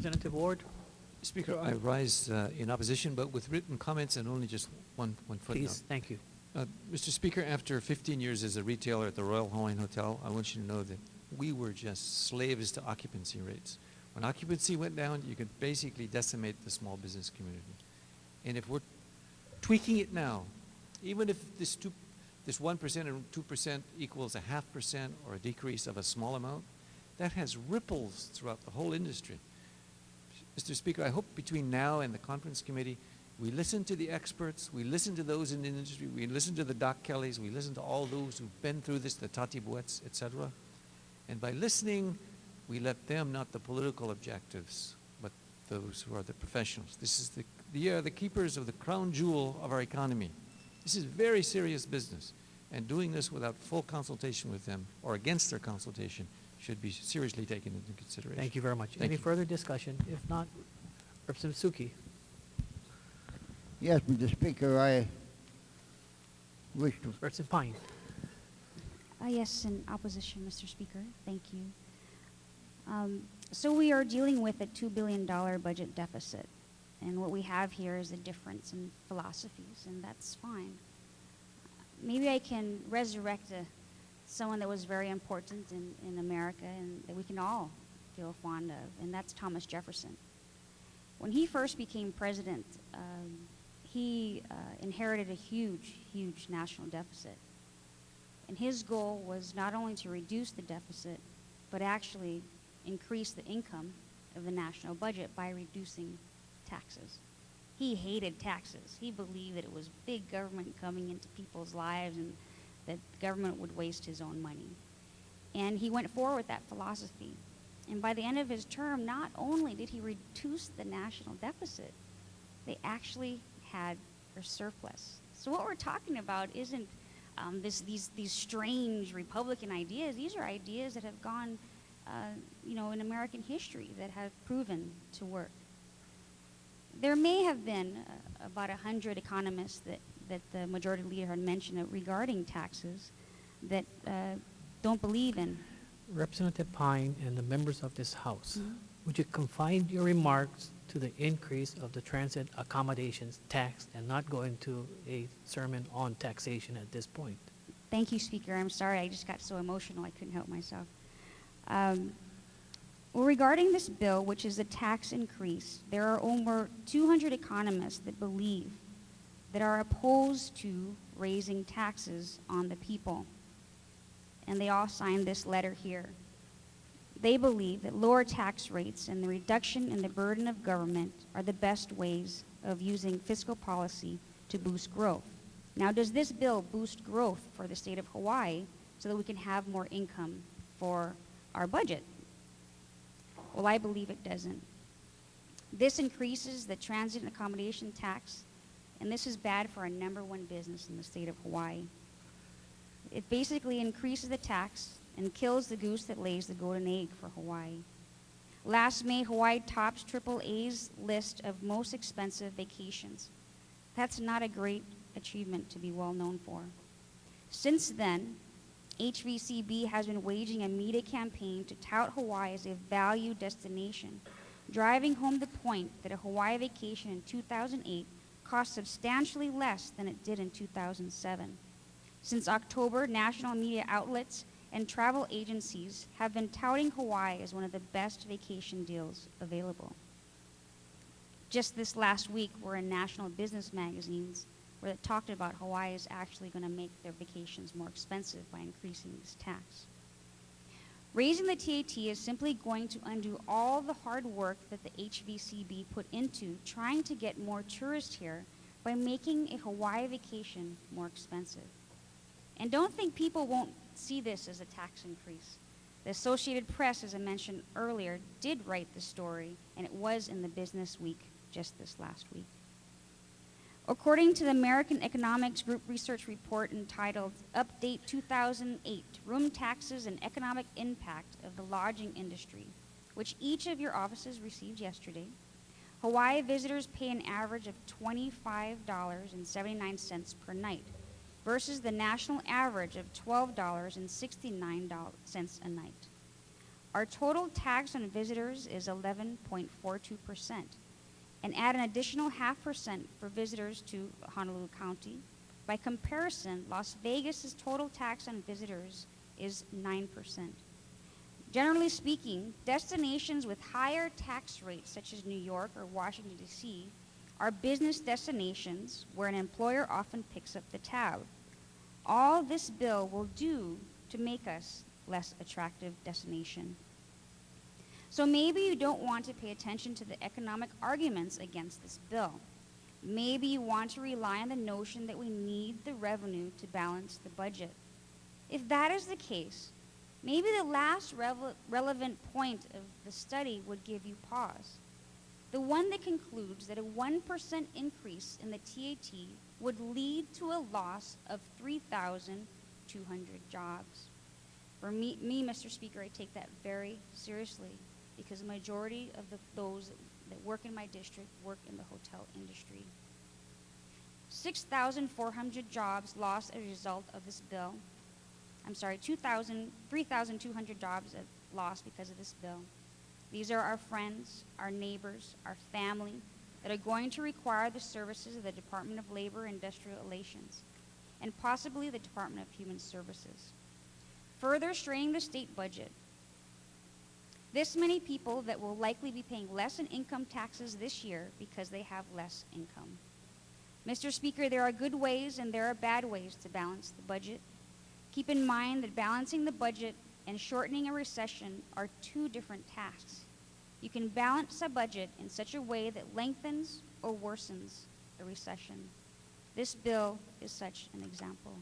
Representative Ward, Speaker, I rise in opposition, but with written comments and only just one footnote. please. Thank you. Mr. Speaker, after 15 years as a retailer at the Royal Hawaiian Hotel, I want you to know that we were just slaves to occupancy rates. When occupancy went down, you could basically decimate the small business community. And if we're tweaking it now, even if this 1% and 2% equals a 0.5% or a decrease of a small amount, that has ripples throughout the whole industry. Mr. Speaker, I hope between now and the conference committee, we listen to the experts, we listen to those in the industry, we listen to the Doc Kellys, we listen to all those who've been through this, the Tati Buets, etc. And by listening, we let them, not the political objectives, but those who are the professionals. This is the keepers of the crown jewel of our economy. This is very serious business. And doing this without full consultation with them or against their consultation should be seriously taken into consideration. Thank you very much. Thank Any you. further discussion? If not, Representative Suki. Yes, Mr. Speaker, I wish to. Representative Pine. Yes, in opposition, Mr. Speaker. Thank you. So we are dealing with a $2 billion budget deficit. And what we have here is a difference in philosophies, and that's fine. Maybe I can resurrect someone that was very important in America and that we can all feel fond of, and that's Thomas Jefferson. When he first became president, he inherited a huge, huge national deficit. And his goal was not only to reduce the deficit, but actually increase the income of the national budget by reducing taxes. He hated taxes. He believed that it was big government coming into people's lives and that government would waste his own money. And he went forward with that philosophy. And by the end of his term, not only did he reduce the national deficit, they actually had a surplus. So what we're talking about isn't these strange Republican ideas. These are ideas that have gone, in American history that have proven to work. There may have been about 100 economists that the majority leader had mentioned regarding taxes that don't believe in. Representative Pine and the members of this House, would you confine your remarks to the increase of the Transient Accommodations tax and not go into a sermon on taxation at this point? Thank you, Speaker. I'm sorry. I just got so emotional I couldn't help myself. Well, regarding this bill, which is a tax increase, there are over 200 economists that believe that are opposed to raising taxes on the people. And they all signed this letter here. They believe that lower tax rates and the reduction in the burden of government are the best ways of using fiscal policy to boost growth. Now, does this bill boost growth for the state of Hawaii so that we can have more income for our budget? Well, I believe it doesn't. This increases the transient accommodation tax, and this is bad for our #1 business in the state of Hawaii. It basically increases the tax and kills the goose that lays the golden egg for Hawaii. Last May, Hawaii tops AAA's list of most expensive vacations. That's not a great achievement to be well known for. Since then, HVCB has been waging a media campaign to tout Hawaii as a value destination, driving home the point that a Hawaii vacation in 2008 cost substantially less than it did in 2007. Since October, national media outlets and travel agencies have been touting Hawaii as one of the best vacation deals available. Just this last week, we're in national business magazines where it talked about Hawaii is actually going to make their vacations more expensive by increasing this tax. Raising the TAT is simply going to undo all the hard work that the HVCB put into trying to get more tourists here by making a Hawaii vacation more expensive. And don't think people won't see this as a tax increase. The Associated Press, as I mentioned earlier, did write the story, and it was in the Business Week just this last week. According to the American Economics Group research report entitled Update 2008, Room Taxes and Economic Impact of the Lodging Industry, which each of your offices received yesterday, Hawaii visitors pay an average of $25.79 per night versus the national average of $12.69 a night. Our total tax on visitors is 11.42%, and add an additional 0.5% for visitors to Honolulu County. By comparison, Las Vegas's total tax on visitors is 9%. Generally speaking, destinations with higher tax rates, such as New York or Washington, D.C., are business destinations where an employer often picks up the tab. All this bill will do to make us less attractive destination. So maybe you don't want to pay attention to the economic arguments against this bill. Maybe you want to rely on the notion that we need the revenue to balance the budget. If that is the case, maybe the last relevant point of the study would give you pause. The one that concludes that a 1% increase in the TAT would lead to a loss of 3,200 jobs. For me, Mr. Speaker, I take that very seriously because the majority of those that work in my district work in the hotel industry. 6,400 jobs lost as a result of this bill. I'm sorry, 3,200 jobs lost because of this bill. These are our friends, our neighbors, our family that are going to require the services of the Department of Labor and Industrial Relations and possibly the Department of Human Services, further straining the state budget. This many people that will likely be paying less in income taxes this year because they have less income. Mr. Speaker, there are good ways and there are bad ways to balance the budget. Keep in mind that balancing the budget and shortening a recession are two different tasks. You can balance a budget in such a way that lengthens or worsens a recession. This bill is such an example.